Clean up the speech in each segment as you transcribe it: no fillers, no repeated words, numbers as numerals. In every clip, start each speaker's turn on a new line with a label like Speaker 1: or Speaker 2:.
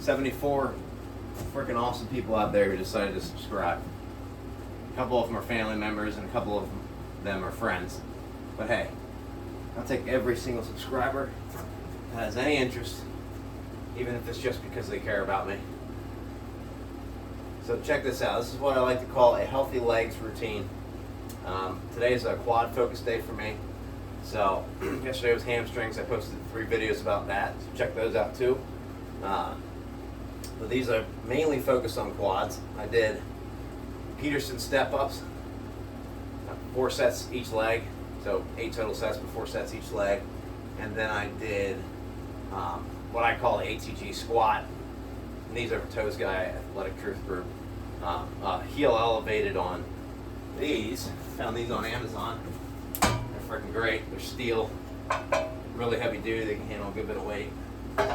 Speaker 1: 74 freaking awesome people out there who decided to subscribe. A couple of them are family members and a couple of them are friends. But hey, I'll take every single subscriber that has any interest, even if it's just because they care about me. So check this out. This is what I like to call a healthy legs routine. Today is a quad focus day for me. So yesterday was hamstrings. I posted 3 videos about that. So check those out too. But these are mainly focused on quads. I did Peterson step-ups, 4 sets each leg, so 8 total sets but 4 sets each leg. And then I did what I call the ATG squat. And these are for Toes Guy Athletic Truth Group. Heel elevated on these. Found these on Amazon. They're freaking great. They're steel, really heavy duty. They can handle a good bit of weight. I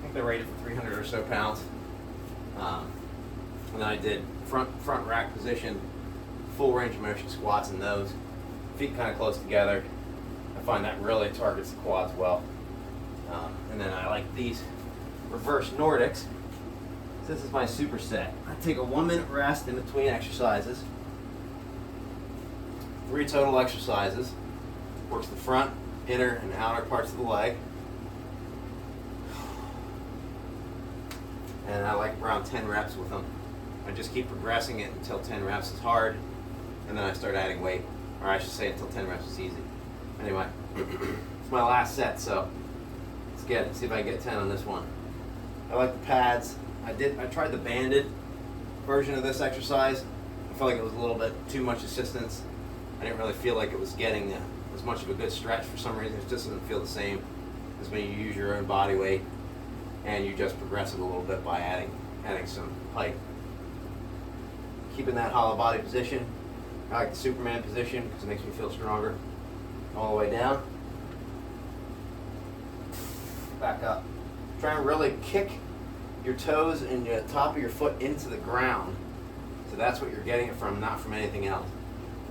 Speaker 1: think they're rated for 300 or so pounds. And then I did front rack position, full range of motion squats in those. Feet kind of close together. I find that really targets the quads well. And then I like these reverse Nordics. This is my superset. I take a 1-minute rest in between exercises. 3 total exercises. Works the front, inner, and outer parts of the leg. And I like around 10 reps with them. I just keep progressing it until 10 reps is hard, and then I start adding weight. Or I should say until 10 reps is easy. Anyway, it's my last set, so let's see if I can get 10 on this one. I like the pads. I tried the banded version of this exercise. I felt like it was a little bit too much assistance. I didn't really feel like it was getting as much of a good stretch for some reason. It just doesn't feel the same as when you use your own body weight and you just progress it a little bit by adding some height. Keeping that hollow body position. I like the Superman position because it makes me feel stronger. All the way down. Back up. Try and really kick your toes and the top of your foot into the ground. So that's what you're getting it from, not from anything else.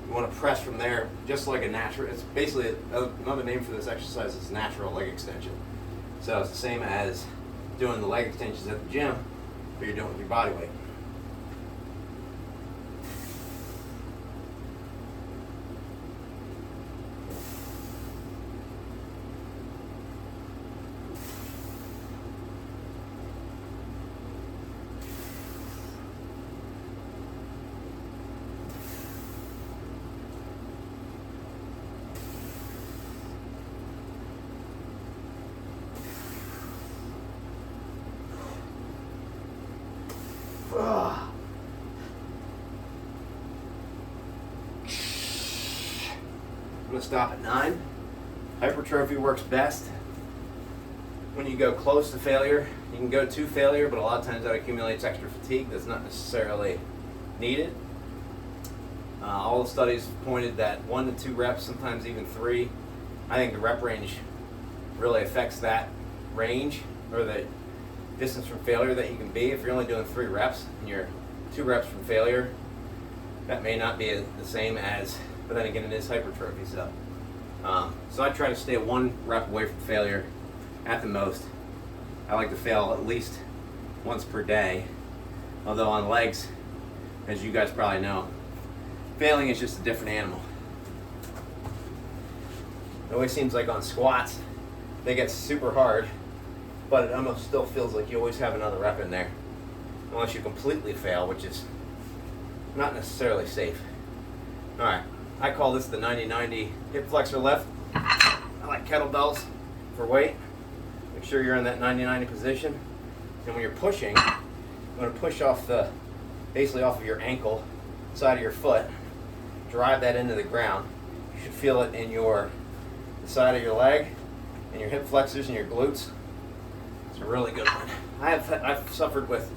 Speaker 1: You want to press from there just like a natural. It's basically another name for this exercise is natural leg extension. So it's the same as doing the leg extensions at the gym, but you're doing it with your body weight. I'm going to stop at 9. Hypertrophy works best when you go close to failure. You can go to failure, but a lot of times that accumulates extra fatigue that's not necessarily needed. All the studies pointed that 1 to 2 reps, sometimes even 3. I think the rep range really affects that range, or the distance from failure that you can be. If you're only doing 3 reps and you're 2 reps from failure, that may not be the same as, but then again it is hypertrophy. So I try to stay 1 rep away from failure at the most. I like to fail at least once per day, although on legs, as you guys probably know, failing is just a different animal. It always seems like on squats they get super hard, but it almost still feels like you always have another rep in there, unless you completely fail, which is not necessarily safe. Alright, I call this the 90-90 hip flexor lift. I like kettlebells for weight. Make sure you're in that 90-90 position. And when you're pushing, you want to push basically off of your ankle, side of your foot, drive that into the ground. You should feel it in the side of your leg, and your hip flexors and your glutes. It's a really good one. I've suffered with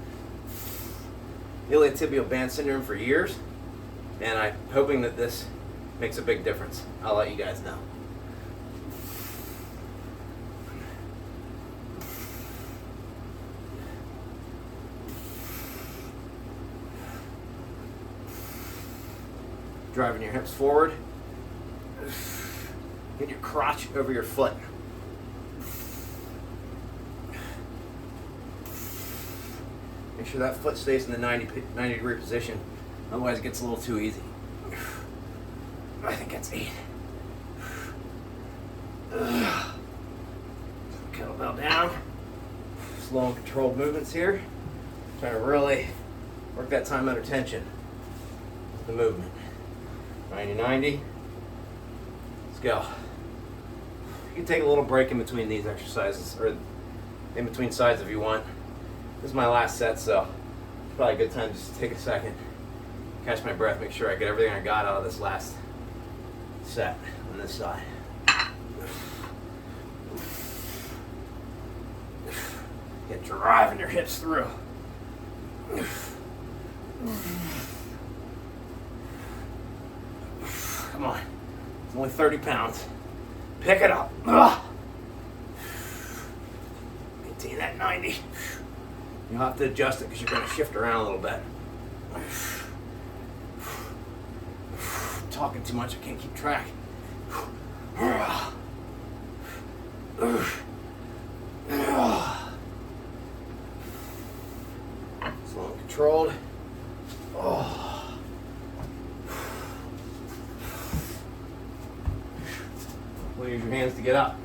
Speaker 1: iliotibial band syndrome for years, and I'm hoping that this makes a big difference. I'll let you guys know. Driving your hips forward. Get your crotch over your foot. Make sure that foot stays in the 90 degree position. Otherwise it gets a little too easy. I think that's 8. Kettlebell down. Slow and controlled movements here. Trying to really work that time under tension with the movement. 90-90. Let's go. You can take a little break in between these exercises, or in between sides if you want. This is my last set, so it's probably a good time just to take a second, catch my breath, make sure I get everything I got out of this last set on this side. Get driving your hips through. Come on. It's only 30 pounds. Pick it up. Maintain that 90. You'll have to adjust it because you're going to shift around a little bit. Talking too much, I can't keep track. Slow and controlled. We'll use your hands to get up.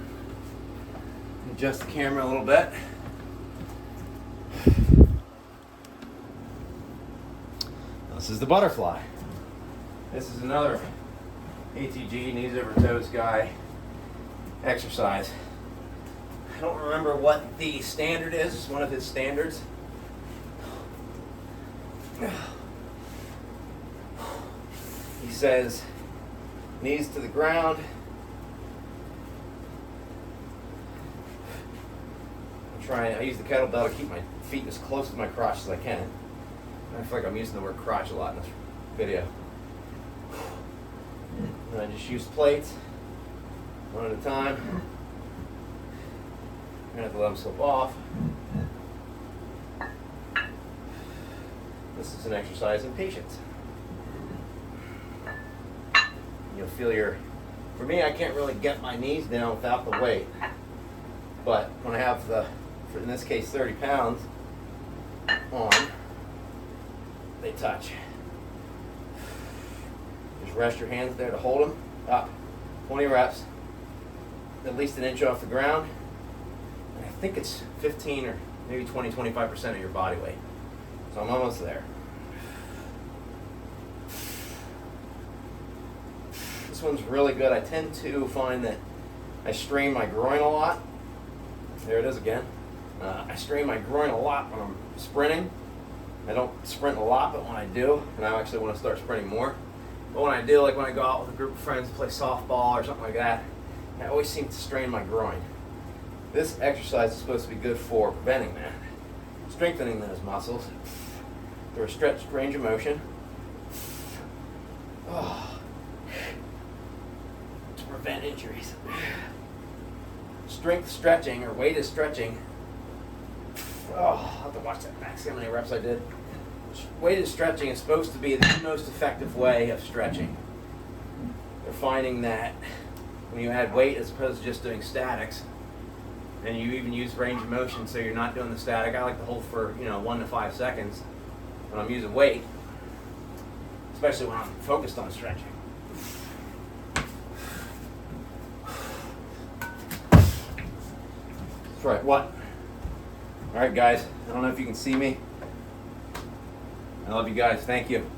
Speaker 1: Adjust the camera a little bit. This is the butterfly. This is another ATG, knees over toes guy exercise. I don't remember what the standard is. It's one of his standards. He says knees to the ground. I use the kettlebell to keep my feet as close to my crotch as I can. I feel like I'm using the word crotch a lot in this video. And I just use plates one at a time. I'm gonna have to let them slip off. This is an exercise in patience. You'll feel for me, I can't really get my knees down without the weight. But when I have in this case, 30 pounds on, they touch. Just rest your hands there to hold them up. 20 reps, at least an inch off the ground. And I think it's 15 or maybe 20-25% of your body weight. So I'm almost there. This one's really good. I tend to find that I strain my groin a lot. There it is again. I strain my groin a lot when I'm sprinting. I don't sprint a lot, but when I do, and I actually want to start sprinting more, but when I do, like when I go out with a group of friends to play softball or something like that, I always seem to strain my groin. This exercise is supposed to be good for preventing that, strengthening those muscles through a stretched range of motion. To prevent injuries. Strength stretching or weighted stretching. I'll have to watch that back, see how many reps I did. Weighted stretching is supposed to be the most effective way of stretching. They're finding that when you add weight as opposed to just doing statics, and you even use range of motion, so you're not doing the static. I like to hold for 1 to 5 seconds when I'm using weight, especially when I'm focused on stretching. That's right. What? All right, guys. I don't know if you can see me. I love you guys. Thank you.